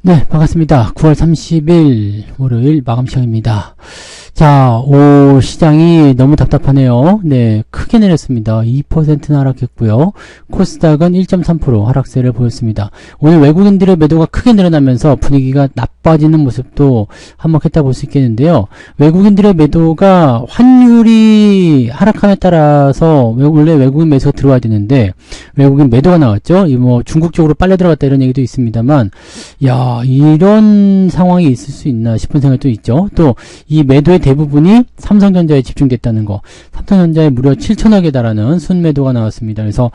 네, 반갑습니다. 9월 30일 월요일 마감 시간입니다. 자, 시장이 너무 답답하네요. 네, 크게 내렸습니다. 2%나 하락했고요. 코스닥은 1.3% 하락세를 보였습니다. 오늘 외국인들의 매도가 크게 늘어나면서 분위기가 나빠지는 모습도 한몫했다 볼 수 있겠는데요. 외국인들의 매도가 환율이 하락함에 따라서 원래 외국인 매수가 들어와야 되는데 외국인 매도가 나왔죠. 중국 쪽으로 빨려 들어갔다 이런 얘기도 있습니다만, 야, 이런 상황이 있을 수 있나 싶은 생각도 있죠. 또 이 매도의 대부분이 삼성전자에 집중됐다는 거. 삼성전자에 무려 7천억에 달하는 순매도가 나왔습니다. 그래서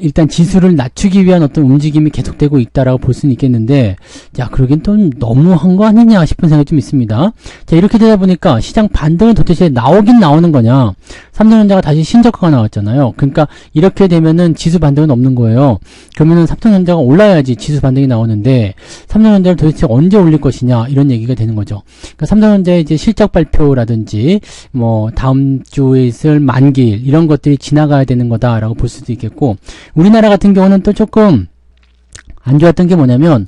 일단 지수를 낮추기 위한 어떤 움직임이 계속되고 있다라고 볼 수는 있겠는데, 자, 그러긴 또 너무한 거 아니냐 싶은 생각이 좀 있습니다. 자, 이렇게 되다 보니까 시장 반등은 도대체 나오긴 나오는 거냐? 삼성전자가 다시 신저가가 나왔잖아요. 그러니까 이렇게 되면은 지수 반등은 없는 거예요. 그러면은 삼성전자가 올라야지 지수 반등이 나오는데, 삼성전자를 도대체 언제 올릴 것이냐 이런 얘기가 되는 거죠. 그러니까 삼성전자의 이제 실적 발표라든지 다음 주에 있을 만기일 이런 것들이 지나가야 되는 거다라고 볼 수도 있겠고, 우리나라 같은 경우는 또 조금 안 좋았던 게 뭐냐면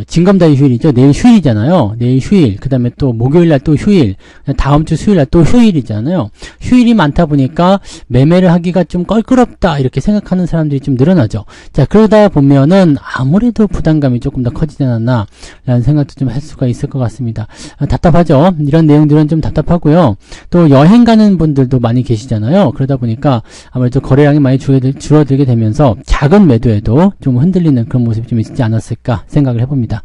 진검다리 휴일이죠. 내일 휴일이잖아요. 내일 휴일, 그 다음에 또 목요일날 또 휴일, 다음 주 수요일날 또 휴일이잖아요. 휴일이 많다 보니까 매매를 하기가 좀 껄끄럽다 이렇게 생각하는 사람들이 좀 늘어나죠. 자, 그러다 보면은 아무래도 부담감이 조금 더 커지지 않았나 라는 생각도 좀 할 수가 있을 것 같습니다. 답답하죠. 이런 내용들은 좀 답답하고요. 또 여행 가는 분들도 많이 계시잖아요. 그러다 보니까 아무래도 거래량이 많이 줄어들게 되면서 작은 매도에도 좀 흔들리는 그런 모습이 좀 있지 않았을까 생각을 해봅니다.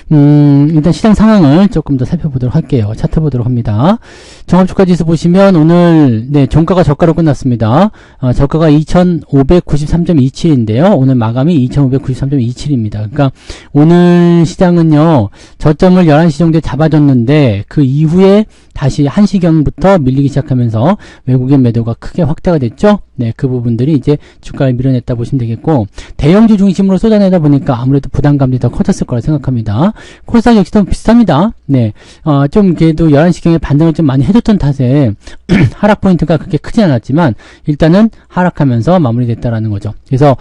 일단 시장 상황을 조금 더 살펴보도록 할게요. 차트 보도록 합니다. 종합주가지수 보시면 오늘 종가가 저가로 끝났습니다. 저가가 2593.27인데요. 오늘 마감이 2593.27입니다. 그러니까 오늘 시장은요, 저점을 11시 정도에 잡아줬는데 그 이후에 다시 1시경부터 밀리기 시작하면서 외국인 매도가 크게 확대가 됐죠. 네, 그 부분들이 이제 주가를 밀어냈다 보시면 되겠고, 대형주 중심으로 쏟아내다 보니까 아무래도 부담감이 더 커졌을 거라 생각합니다. 코스닥 역시도 비슷합니다. 네, 좀 그래도 11시경에 반등을 좀 많이 해줬던 탓에 하락 포인트가 그렇게 크지 않았지만 일단은 하락하면서 마무리됐다라는 거죠. 그래서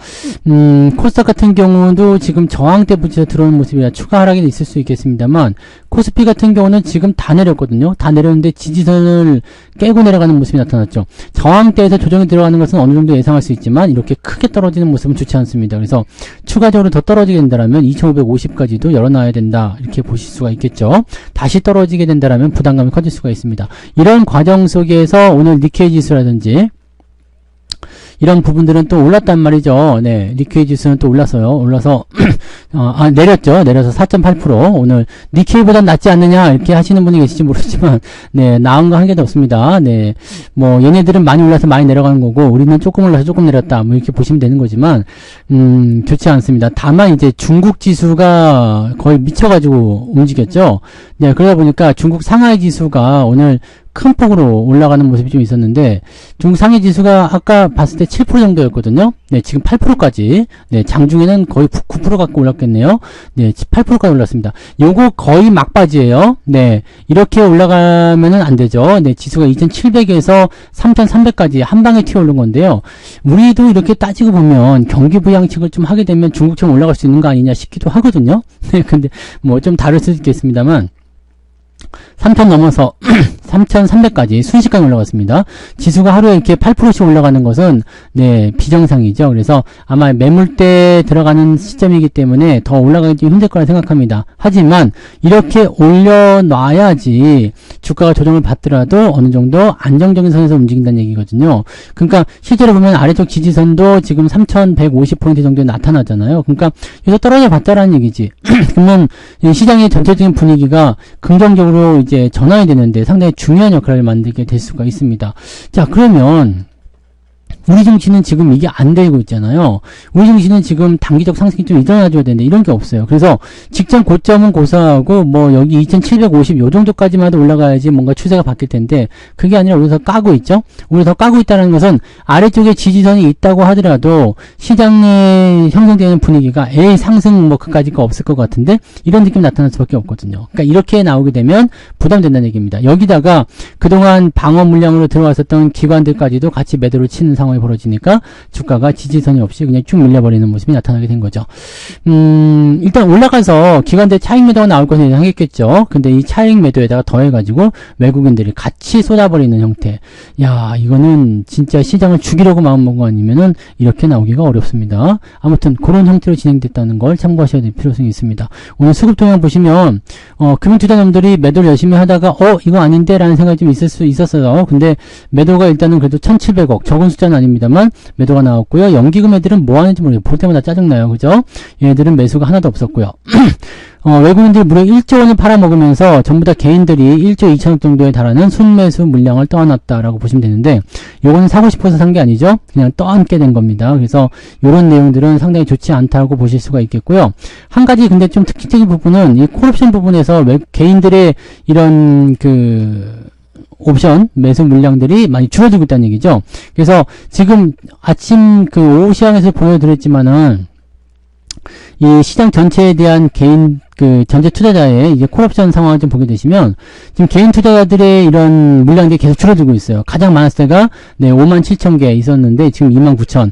코스닥 같은 경우도 지금 저항대 부딪혀 들어오는 모습이라 추가 하락이 있을 수 있겠습니다만, 코스피 같은 경우는 지금 다 내렸거든요. 다 내렸는데 지지선을 깨고 내려가는 모습이 나타났죠. 저항대에서 조정이 들어가는 것은 어느 정도 예상할 수 있지만 이렇게 크게 떨어지는 모습은 좋지 않습니다. 그래서 추가적으로 더 떨어지게 된다면 2550까지도 열어놔야 된다 이렇게 보실 수가 있겠죠. 다시 떨어지게 된다면 부담감이 커질 수가 있습니다. 이런 과정 속에서 오늘 니케이 지수라든지 이런 부분들은 또 올랐단 말이죠. 네, 니케이 지수는 또 올라서 내렸죠. 내려서 4.8%. 오늘 니케이보단 낫지 않느냐 이렇게 하시는 분이 계실지 모르지만, 네, 나은 거 한 개도 없습니다. 네, 얘네들은 많이 올라서 많이 내려가는 거고 우리는 조금 올라서 조금 내렸다 이렇게 보시면 되는 거지만 좋지 않습니다. 다만 이제 중국 지수가 거의 미쳐가지고 움직였죠. 네, 그러다 보니까 중국 상하이 지수가 오늘 큰 폭으로 올라가는 모습이 좀 있었는데, 중국 상해 지수가 아까 봤을 때 7% 정도였거든요. 네, 지금 8%까지. 네, 장중에는 거의 9% 갖고 올랐겠네요. 네, 8%까지 올랐습니다. 요거 거의 막바지예요. 네, 이렇게 올라가면은 안 되죠. 네, 지수가 2700에서 3300까지 한 방에 튀어 오른 건데요. 우리도 이렇게 따지고 보면 경기 부양책을 좀 하게 되면 중국처럼 올라갈 수 있는 거 아니냐 싶기도 하거든요. 네, 근데 좀 다를 수도 있겠습니다만, 3000 넘어서 3300까지 순식간에 올라갔습니다. 지수가 하루에 이렇게 8%씩 올라가는 것은 비정상이죠. 그래서 아마 매물대 들어가는 시점이기 때문에 더 올라가기 좀 힘들 거라 생각합니다. 하지만 이렇게 올려놔야지 주가가 조정을 받더라도 어느 정도 안정적인 선에서 움직인다는 얘기거든요. 그러니까 실제로 보면 아래쪽 지지선도 지금 3150포인트 정도에 나타나잖아요. 그러니까 여기서 떨어져 봤다라는 얘기지. 그러면 시장의 전체적인 분위기가 긍정적으로 이제 전환이 되는데 상당히 중요한 역할을 만들게 될 수가 있습니다. 자, 그러면 우리 증시는 지금 이게 안 되고 있잖아요. 우리 증시는 지금 단기적 상승이 좀 일어나줘야 되는데 이런 게 없어요. 그래서 직전 고점은 고사하고 여기 2750 요 정도까지만 해도 올라가야지 뭔가 추세가 바뀔 텐데 그게 아니라 우리가 더 까고 있죠. 우리가 더 까고 있다는 것은 아래쪽에 지지선이 있다고 하더라도 시장에 형성되는 분위기가 상승 그까짓 거 없을 것 같은데 이런 느낌이 나타날 수밖에 없거든요. 그러니까 이렇게 나오게 되면 부담된다는 얘기입니다. 여기다가 그동안 방어 물량으로 들어왔었던 기관들까지도 같이 매도를 치는 상황 상황이 벌어지니까 주가가 지지선이 없이 그냥 쭉 밀려버리는 모습이 나타나게 된 거죠. 일단 올라가서 기관대 차익 매도가 나올 것은 예상했겠죠. 근데 이 차익 매도에다가 더해가지고 외국인들이 같이 쏟아버리는 형태. 야, 이거는 진짜 시장을 죽이려고 마음먹은 거 아니면은 이렇게 나오기가 어렵습니다. 아무튼 그런 형태로 진행됐다는 걸 참고하셔야 될 필요성이 있습니다. 오늘 수급 동향 보시면 금융투자놈들이 매도를 열심히 하다가 이거 아닌데 라는 생각이 좀 있었어요. 근데 매도가 일단은 그래도 1700억, 적은 숫자는 아닙니다만 매도가 나왔고요. 연기금 애들은 뭐 하는지 모르겠어요. 볼 때마다 짜증나요. 그죠? 얘네들은 매수가 하나도 없었고요. 외국인들이 무려 1조 원을 팔아먹으면서 전부 다 개인들이 1조 2천억 정도에 달하는 순매수 물량을 떠안았다라고 보시면 되는데, 요거는 사고 싶어서 산 게 아니죠. 그냥 떠안게 된 겁니다. 그래서 요런 내용들은 상당히 좋지 않다고 보실 수가 있겠고요. 한 가지 근데 좀 특징적인 부분은 이 콜옵션 부분에서 개인들의 이런 옵션 매수 물량들이 많이 줄어들고 있다는 얘기죠. 그래서 지금 아침 오후 시황에서 보여드렸지만은 이 시장 전체에 대한 개인 전체 투자자의 이제 콜옵션 상황을 좀 보게 되시면 지금 개인 투자자들의 이런 물량들이 계속 줄어들고 있어요. 가장 많았을 때가 57,000개 있었는데 지금 29,000.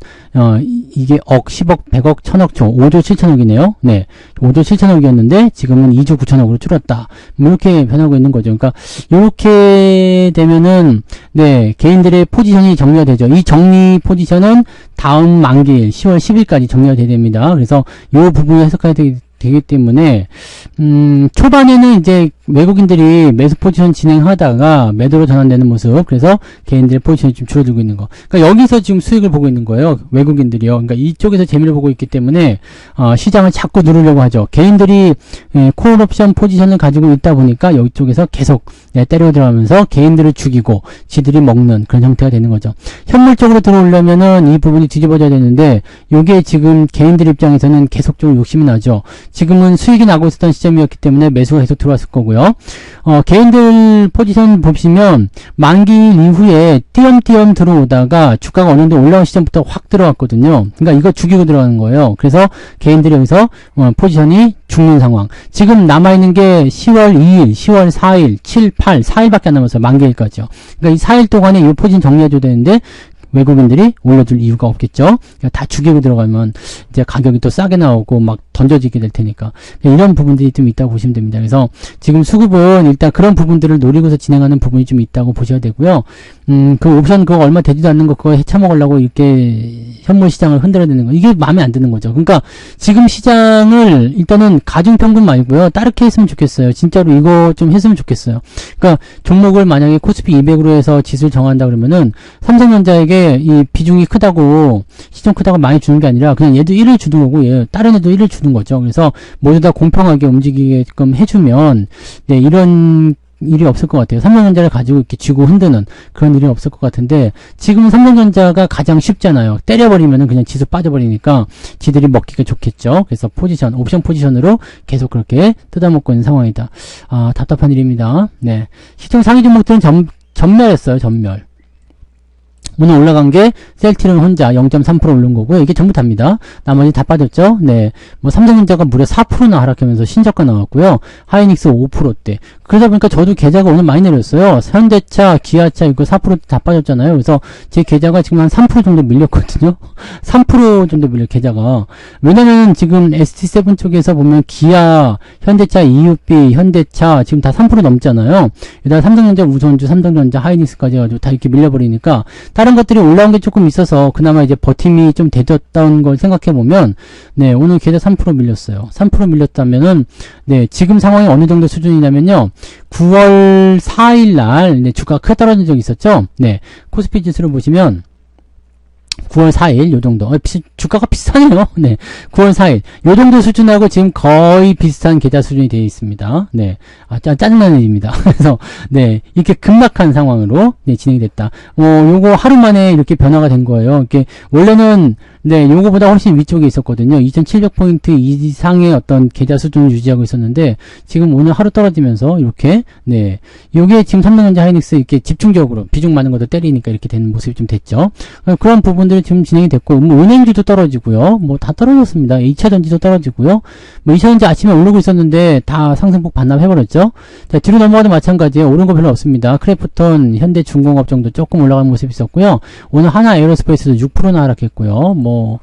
이게 억, 10억, 100억, 1000억 초, 5조 7천억이네요. 네. 5조 7천억이었는데 지금은 2조 9천억으로 줄었다. 이렇게 변하고 있는 거죠. 그러니까 이렇게 되면은 개인들의 포지션이 정리가 되죠. 이 정리 포지션은 다음 만기일 10월 10일까지 정리가 돼야 됩니다. 그래서 이 부분을 해석해야 되기 때문에 초반에는 이제 외국인들이 매수 포지션 진행하다가 매도로 전환되는 모습, 그래서 개인들의 포지션이 좀 줄어들고 있는 거. 그러니까 여기서 지금 수익을 보고 있는 거예요. 외국인들이요. 그러니까 이쪽에서 재미를 보고 있기 때문에 시장을 자꾸 누르려고 하죠. 개인들이 콜옵션 포지션을 가지고 있다 보니까 이쪽에서 계속 때려 들어가면서 개인들을 죽이고 지들이 먹는 그런 형태가 되는 거죠. 현물적으로 들어오려면은 이 부분이 뒤집어져야 되는데, 요게 지금 개인들 입장에서는 계속적으로 욕심이 나죠. 지금은 수익이 나고 있었던 시점이었기 때문에 매수가 계속 들어왔을 거고요. 개인들 포지션 보시면 만기일 이후에 띄엄띄엄 들어오다가 주가가 어느 정도 올라온 시점부터 확 들어왔거든요. 그러니까 이거 죽이고 들어가는 거예요. 그래서 개인들이 여기서 포지션이 죽는 상황. 지금 남아있는 게 10월 2일, 10월 4일, 7, 8, 4일밖에 안 남았어요. 만기일까지요. 그러니까 이 4일 동안에 이 포지션 정리해줘야 되는데 외국인들이 올려줄 이유가 없겠죠. 그러니까 다 죽이고 들어가면 이제 가격이 또 싸게 나오고 막 던져지게 될 테니까 이런 부분들이 좀 있다고 보시면 됩니다. 그래서 지금 수급은 일단 그런 부분들을 노리고서 진행하는 부분이 좀 있다고 보셔야 되고요. 그 옵션 그거 얼마 되지도 않는 거 그거 해쳐먹으려고 이렇게 현물 시장을 흔들어대는 거, 이게 마음에 안 드는 거죠. 그러니까 지금 시장을 일단은 가중평균 말고요, 따르게 했으면 좋겠어요. 진짜로 이거 좀 했으면 좋겠어요. 그러니까 종목을 만약에 코스피 200으로 해서 지수를 정한다 그러면은 삼성전자에게 이 비중이 크다고, 시총 크다고 많이 주는 게 아니라 그냥 얘도 1을 주는 거고 다른 애도 1을 주는 거죠. 그래서 모두 다 공평하게 움직이게끔 해주면 이런 일이 없을 것 같아요. 삼성전자를 가지고 이렇게 쥐고 흔드는 그런 일이 없을 것 같은데, 지금은 삼성전자가 가장 쉽잖아요. 때려버리면은 그냥 지수 빠져버리니까 지들이 먹기가 좋겠죠. 그래서 포지션, 옵션 포지션으로 계속 그렇게 뜯어먹고 있는 상황이다. 답답한 일입니다. 네. 시총 상위 종목들은 전멸했어요. 전멸. 오늘 올라간 게 셀트리온 혼자 0.3% 오른 거고요. 이게 전부 답니다. 나머지 다 빠졌죠. 네, 삼성전자가 무려 4%나 하락하면서 신저가 나왔고요. 하이닉스 5%대. 그러다 보니까 저도 계좌가 오늘 많이 내렸어요. 현대차, 기아차 이거 4% 다 빠졌잖아요. 그래서 제 계좌가 지금 한 3% 정도 밀렸거든요. 3% 정도 밀려, 계좌가. 왜냐면 지금 ST7 쪽에서 보면 기아, 현대차, EUB, 현대차 지금 다 3% 넘잖아요. 여기다가 삼성전자, 우선주, 삼성전자, 하이닉스까지 해가지고 다 이렇게 밀려버리니까 다른 것들이 올라온 게 조금 있어서 그나마 이제 버팀이 좀 되었다는 걸 생각해보면, 네, 오늘 계좌 3% 밀렸어요. 3% 밀렸다면은, 네, 지금 상황이 어느 정도 수준이냐면요. 9월 4일 날, 네, 주가가 크게 떨어진 적이 있었죠? 네, 코스피 지수를 보시면, 9월 4일, 요 정도. 주가가 비슷하네요. 네. 9월 4일. 요 정도 수준하고 지금 거의 비슷한 계좌 수준이 되어 있습니다. 네. 짜증나는 일입니다. 그래서, 네. 이렇게 급락한 상황으로, 네, 진행이 됐다. 요거 하루 만에 이렇게 변화가 된 거예요. 이렇게, 원래는 네, 요거보다 훨씬 위쪽에 있었거든요. 2700포인트 이상의 어떤 계좌 수준을 유지하고 있었는데, 지금 오늘 하루 떨어지면서, 이렇게, 네. 요게 지금 삼성전자 하이닉스 이렇게 집중적으로 비중 많은 것도 때리니까 이렇게 된 모습이 좀 됐죠. 그런 부분들이 지금 진행이 됐고, 뭐, 은행주도 떨어지고요. 뭐, 다 떨어졌습니다. 2차전지도 떨어지고요. 뭐, 2차전지 아침에 오르고 있었는데, 다 상승폭 반납해버렸죠. 자, 뒤로 넘어가도 마찬가지예요. 오른 거 별로 없습니다. 크래프톤, 현대중공업 정도 조금 올라간 모습이 있었고요. 오늘 하나 에어로스페이스도 6%나 하락했고요. 뭐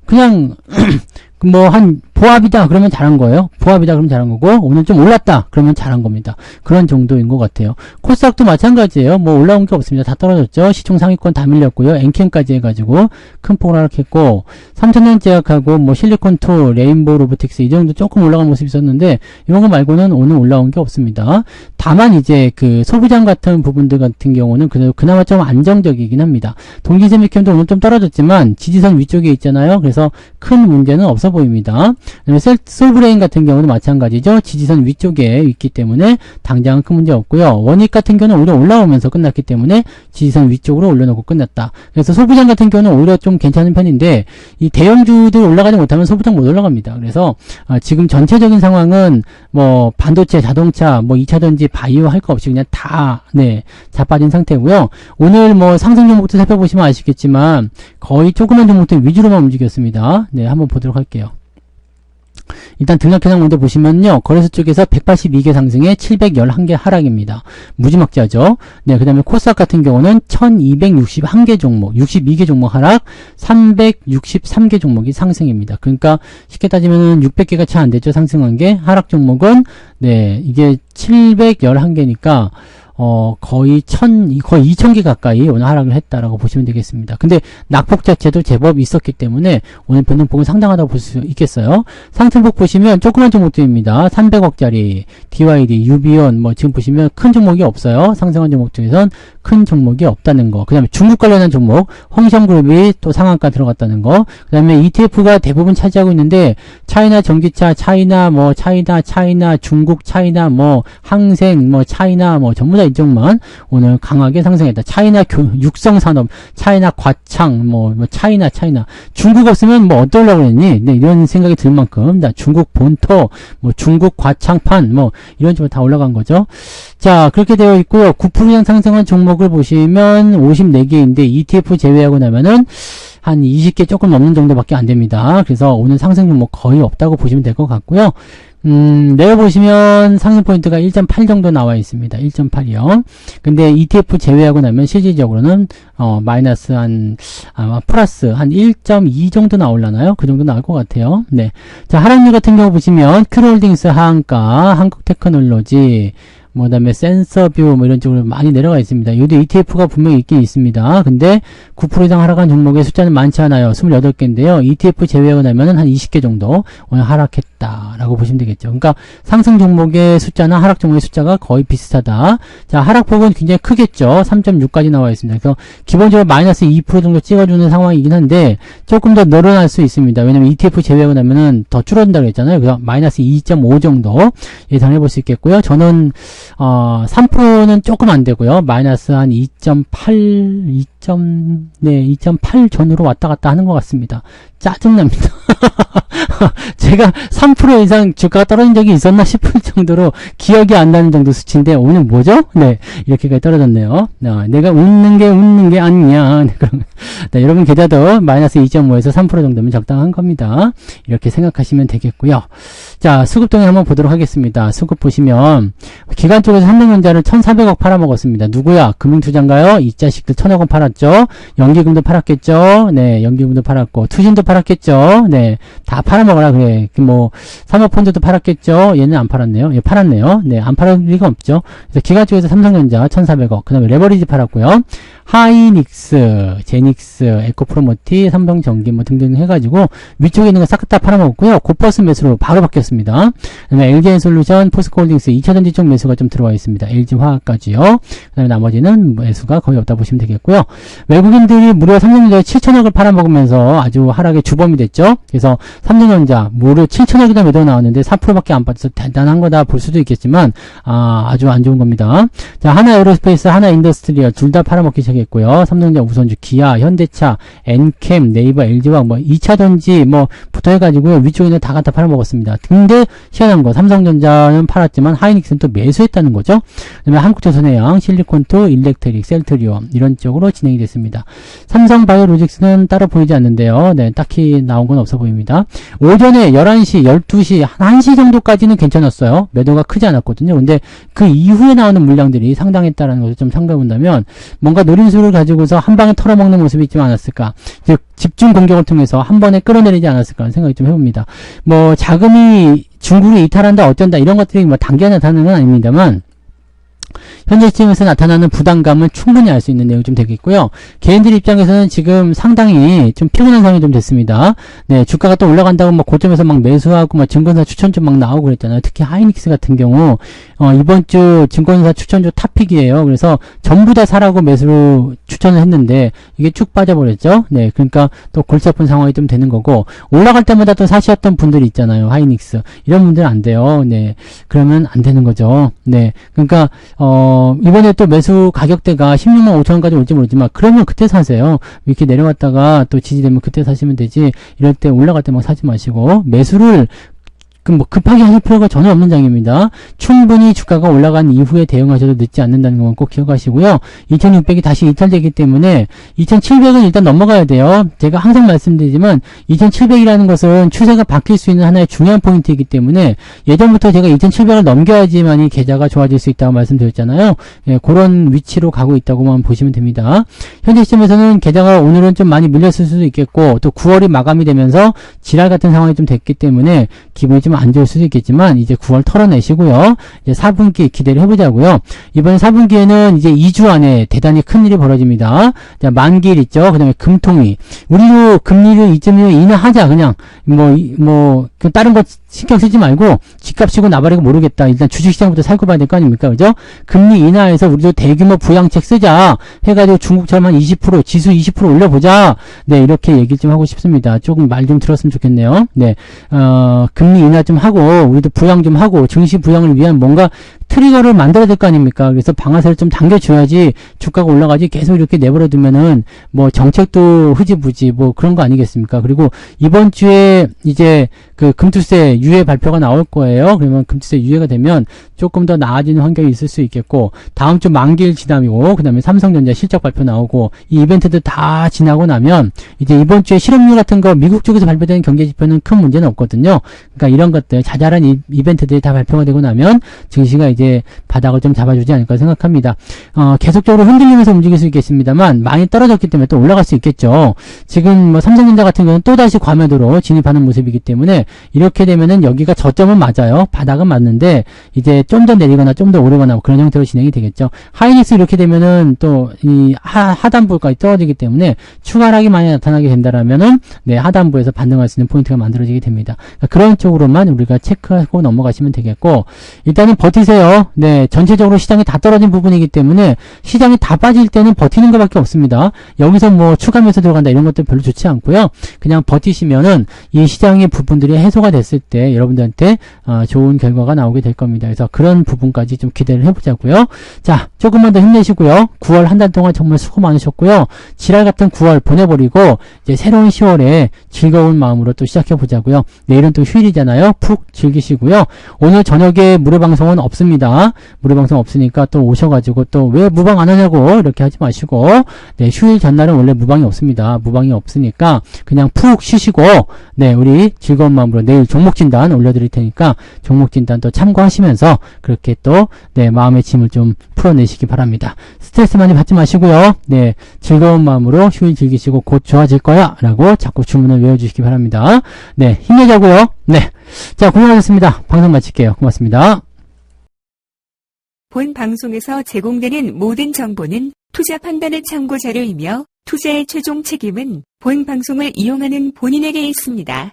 그냥 뭐 한 보합이다 그러면 잘한 거예요. 보합이다 그러면 잘한 거고, 오늘 좀 올랐다 그러면 잘한 겁니다. 그런 정도인 것 같아요. 코스닥도 마찬가지예요. 뭐 올라온 게 없습니다. 다 떨어졌죠. 시총 상위권 다 밀렸고요. 엔캠까지 해가지고 큰 폭을 하락했고, 삼천년제약하고 뭐 실리콘2, 레인보우 로보틱스 이 정도 조금 올라간 모습이 있었는데, 이런 거 말고는 오늘 올라온 게 없습니다. 다만 이제 그 소부장 같은 부분들 같은 경우는 그나마 좀 안정적이긴 합니다. 동기세미캠도 오늘 좀 떨어졌지만 지지선 위쪽에 있잖아요. 그래서 큰 문제는 없어 보입니다. 솔브레인 같은 경우는 마찬가지죠. 지지선 위쪽에 있기 때문에 당장은 큰 문제 없고요. 원익 같은 경우는 오히려 올라오면서 끝났기 때문에 지지선 위쪽으로 올려놓고 끝났다. 그래서 소부장 같은 경우는 오히려 좀 괜찮은 편인데, 이 대형주들 올라가지 못하면 소부장 못 올라갑니다. 그래서 지금 전체적인 상황은 뭐 반도체, 자동차, 뭐 2차전지, 바이오 할 거 없이 그냥 다 자빠진 상태고요. 오늘 뭐 상승 종목도 살펴보시면 아시겠지만 거의 조그만 종목들 위주로만 움직였습니다. 네, 한번 보도록 할게요. 일단 등락현황 먼저 보시면요. 거래소 쪽에서 182개 상승에 711개 하락입니다. 무지막지하죠. 네, 그 다음에 코스닥 같은 경우는 1261개 종목, 62개 종목 하락, 363개 종목이 상승입니다. 그러니까 쉽게 따지면 600개가 채 안 되죠. 상승한 게. 하락 종목은 네, 이게 711개니까 거의 2000개 가까이 오늘 하락을 했다라고 보시면 되겠습니다. 근데 낙폭 자체도 제법 있었기 때문에 오늘 변동폭은 상당하다고 볼 수 있겠어요. 상승폭 보시면 조그만 종목들입니다. 300억짜리, DYD, 유비온, 뭐 지금 보시면 큰 종목이 없어요. 상승한 종목 중에선 큰 종목이 없다는 거. 그 다음에 중국 관련한 종목, 홍성그룹이 또 상한가 들어갔다는 거. 그 다음에 ETF가 대부분 차지하고 있는데, 차이나 전기차, 차이나, 중국, 차이나, 뭐, 항생, 뭐, 차이나, 뭐, 전부 다 이쪽만 오늘 강하게 상승했다. 차이나 육성산업, 차이나 과창, 뭐 차이나. 중국 없으면 뭐 어떠려고 그랬니? 네, 이런 생각이 들 만큼, 중국 본토, 뭐 중국 과창판, 뭐 이런 쪽으로 다 올라간 거죠. 자, 그렇게 되어 있고요. 9% 이상 상승한 종목을 보시면 54개인데, ETF 제외하고 나면은 한 20개 조금 넘는 정도밖에 안 됩니다. 그래서 오늘 상승 종목 거의 없다고 보시면 될 것 같고요. 내려 보시면 상승 포인트가 1.8 정도 나와 있습니다. 1.8이요. 근데 ETF 제외하고 나면 실질적으로는 마이너스 아마 플러스 한 1.2 정도 나올라나요? 그 정도 나올 것 같아요. 네. 자, 하락률 같은 경우 보시면 큐홀딩스 하한가, 한국테크놀로지, 뭐 그다음에 센서뷰 뭐 이런 쪽으로 많이 내려가 있습니다. 여기도 ETF가 분명히 있긴 있습니다. 근데 9% 이상 하락한 종목의 숫자는 많지 않아요. 28개인데요. ETF 제외하고 나면은 한 20개 정도 오늘 하락했다라고 보시면 되겠죠. 그러니까 상승 종목의 숫자나 하락 종목의 숫자가 거의 비슷하다. 자, 하락폭은 굉장히 크겠죠. 3.6까지 나와 있습니다. 그래서 기본적으로 마이너스 2% 정도 찍어주는 상황이긴 한데 조금 더 늘어날 수 있습니다. 왜냐면 ETF 제외하고 나면은 더 줄어든다고 했잖아요. 그래서 마이너스 2.5 정도 예상해 볼 수 있겠고요. 저는 3%는 조금 안 되고요. 마이너스 한 2.8 전후로 왔다 갔다 하는 것 같습니다. 짜증납니다. 제가 3% 이상 주가가 떨어진 적이 있었나 싶을 정도로 기억이 안 나는 정도 수치인데, 오늘 뭐죠? 네, 이렇게까지 떨어졌네요. 내가 웃는 게 아니냐. 네, 여러분 계좌도 마이너스 2.5에서 3% 정도면 적당한 겁니다. 이렇게 생각하시면 되겠고요. 자, 수급동에 한번 보도록 하겠습니다. 수급 보시면 기관 쪽에서 삼성전자를 1,400억 팔아먹었습니다. 누구야? 금융투자인가요? 이 자식들 1,000억 원 팔았죠. 연기금도 팔았겠죠. 네, 연기금도 팔았고 투신도 팔았겠죠. 네, 다 팔아먹어라 그래. 뭐 사모펀드도 팔았겠죠. 얘는 안 팔았네요. 얘 팔았네요. 네, 안 팔을 리가 없죠. 그래서 기관 쪽에서 삼성전자 1,400억, 그 다음에 레버리지 팔았고요. 하이닉스, 제닉스, 에코프로모티, 삼성전기 뭐 등등 해가지고 위쪽에 있는 거 싹 다 팔아먹었고요. 곧버스 매수로 바로 바뀌었습니다. 그 다음에 LG엔솔루션, 포스코홀딩스 2차전지 쪽 매수가 좀 들어와 있습니다. LG화학까지요. 그 다음에 나머지는 매수가 거의 없다 보시면 되겠고요. 외국인들이 무려 삼성전자에 7천억을 팔아먹으면서 아주 하락의 주범이 됐죠. 그래서 삼성전자 무려 7천억이나 매도가 나왔는데 4%밖에 안 빠져서 대단한 거다 볼 수도 있겠지만 아주 안 좋은 겁니다. 자, 하나에어로스페이스, 하나인더스트리얼 둘 다 팔아먹기 시작했고요. 삼성전자, 우선주, 기아, 현대차, 엔캠, 네이버, LG화학 2차전지 부터 해가지고 위쪽에는 다 갖다 팔아먹었습니다. 근데 희한한 거 삼성전자는 팔았지만 하이닉스는 또 매수했다는 거죠. 그다음에 한국조선해양, 실리콘투, 일렉트릭, 셀트리오 이런 쪽으로 진행이 됐습니다. 삼성바이오로직스는 따로 보이지 않는데요. 네, 딱히 나온 건 없어 보입니다. 오전에 11시, 12시, 1시 정도까지는 괜찮았어요. 매도가 크지 않았거든요. 근데 그 이후에 나오는 물량들이 상당했다는 것을 좀 참고해 본다면 뭔가 노림수를 가지고서 한 방에 털어먹는 모습이 있지 않았을까. 즉 집중 공격을 통해서 한 번에 끌어내리지 않았을까 하는 생각이 좀 해봅니다. 자금이 중국에 이탈한다 어쩐다 이런 것들이 단기에 나타나는 건 아닙니다만 현재 시점에서 나타나는 부담감은 충분히 알 수 있는 내용이 좀 되겠고요. 개인들 입장에서는 지금 상당히 좀 피곤한 상황이 좀 됐습니다. 네, 주가가 또 올라간다고 고점에서 매수하고 증권사 추천주 나오고 그랬잖아요. 특히 하이닉스 같은 경우 이번 주 증권사 추천주 탑픽이에요. 그래서 전부 다 사라고 매수로 추천을 했는데 이게 쭉 빠져버렸죠. 네, 그러니까 또 골치 아픈 상황이 좀 되는 거고 올라갈 때마다 또 사시었던 분들이 있잖아요. 하이닉스 이런 분들은 안 돼요. 네, 그러면 안 되는 거죠. 네, 그러니까 이번에 또 매수 가격대가 16만 5천원까지 올지 모르지만 그러면 그때 사세요. 이렇게 내려왔다가 또 지지되면 그때 사시면 되지 이럴 때 올라갈 때 사지 마시고 매수를 급하게 하실 필요가 전혀 없는 장입니다. 충분히 주가가 올라간 이후에 대응하셔도 늦지 않는다는 건 꼭 기억하시고요. 2600이 다시 이탈되기 때문에 2700은 일단 넘어가야 돼요. 제가 항상 말씀드리지만 2700이라는 것은 추세가 바뀔 수 있는 하나의 중요한 포인트이기 때문에 예전부터 제가 2700을 넘겨야지만이 계좌가 좋아질 수 있다고 말씀드렸잖아요. 예, 그런 위치로 가고 있다고만 보시면 됩니다. 현재 시점에서는 계좌가 오늘은 좀 많이 밀렸을 수도 있겠고 또 9월이 마감이 되면서 지랄 같은 상황이 좀 됐기 때문에 기분이 좀 안 좋을 수도 있겠지만 이제 9월 털어내시고요. 이제 4분기 기대를 해보자고요. 이번 4분기에는 이제 2주 안에 대단히 큰 일이 벌어집니다. 자, 만기일 있죠. 그 다음에 금통위. 우리도 금리를 2.25 인하하자. 그냥 다른 거 신경 쓰지 말고 집값이고 나발이고 모르겠다. 일단 주식시장부터 살고 봐야 될 거 아닙니까? 그죠? 금리 인하해서 우리도 대규모 부양책 쓰자. 해가지고 중국처럼 한 20%, 지수 20% 올려보자. 네, 이렇게 얘기 좀 하고 싶습니다. 조금 말 좀 들었으면 좋겠네요. 네, 금리 인하 좀 하고, 우리도 부양 좀 하고, 증시 부양을 위한 뭔가 트리거를 만들어야 될 거 아닙니까? 그래서 방아쇠를 좀 당겨줘야지 주가가 올라가지 계속 이렇게 내버려두면은 정책도 흐지부지 그런 거 아니겠습니까? 그리고 이번 주에 이제 그 금투세 유예 발표가 나올 거예요. 그러면 금투세 유예가 되면 조금 더 나아지는 환경이 있을 수 있겠고 다음 주 만기일 지남이고 그 다음에 삼성전자 실적 발표 나오고 이 이벤트들 다 지나고 나면 이제 이번 주에 실업률 같은 거 미국 쪽에서 발표되는 경제지표는 큰 문제는 없거든요. 그러니까 이런 것들 자잘한 이벤트들이 다 발표가 되고 나면 증시가 이제 바닥을 좀 잡아주지 않을까 생각합니다. 계속적으로 흔들리면서 움직일 수 있겠습니다만 많이 떨어졌기 때문에 또 올라갈 수 있겠죠. 지금 삼성전자 같은 경우는 또다시 과매도로 진입하는 모습이기 때문에 이렇게 되면은 여기가 저점은 맞아요. 바닥은 맞는데 이제 좀 더 내리거나 좀 더 오르거나 그런 형태로 진행이 되겠죠. 하이닉스 이렇게 되면은 또 이 하단부까지 떨어지기 때문에 추가 하락이 많이 나타나게 된다라면은 네, 하단부에서 반등할 수 있는 포인트가 만들어지게 됩니다. 그러니까 그런 쪽으로만 우리가 체크하고 넘어가시면 되겠고 일단은 버티세요. 네, 전체적으로 시장이 다 떨어진 부분이기 때문에 시장이 다 빠질 때는 버티는 것밖에 없습니다. 여기서 추가 매수 들어간다 이런 것들 별로 좋지 않고요. 그냥 버티시면은 이 시장의 부분들이 해소가 됐을 때 여러분들한테 좋은 결과가 나오게 될 겁니다. 그래서 그런 부분까지 좀 기대를 해보자고요. 자, 조금만 더 힘내시고요. 9월 한 달 동안 정말 수고 많으셨고요. 지랄 같은 9월 보내버리고 이제 새로운 10월에 즐거운 마음으로 또 시작해보자고요. 내일은 또 휴일이잖아요. 푹 즐기시고요. 오늘 저녁에 무료 방송은 없습니다. 무료 방송 없으니까 또 오셔가지고 또 왜 무방 안 하냐고 이렇게 하지 마시고 네, 휴일 전날은 원래 무방이 없습니다. 무방이 없으니까 그냥 푹 쉬시고 네, 우리 즐거운 마음으로 내일 종목 진단 올려드릴 테니까 종목 진단 또 참고하시면서 그렇게 또 네, 마음의 짐을 좀 풀어내시기 바랍니다. 스트레스 많이 받지 마시고요. 네, 즐거운 마음으로 휴일 즐기시고 곧 좋아질 거야 라고 자꾸 주문을 외워주시기 바랍니다. 네, 힘내자고요. 네, 자, 고생하셨습니다. 방송 마칠게요. 고맙습니다. 본 방송에서 제공되는 모든 정보는 투자 판단의 참고 자료이며 투자의 최종 책임은 본 방송을 이용하는 본인에게 있습니다.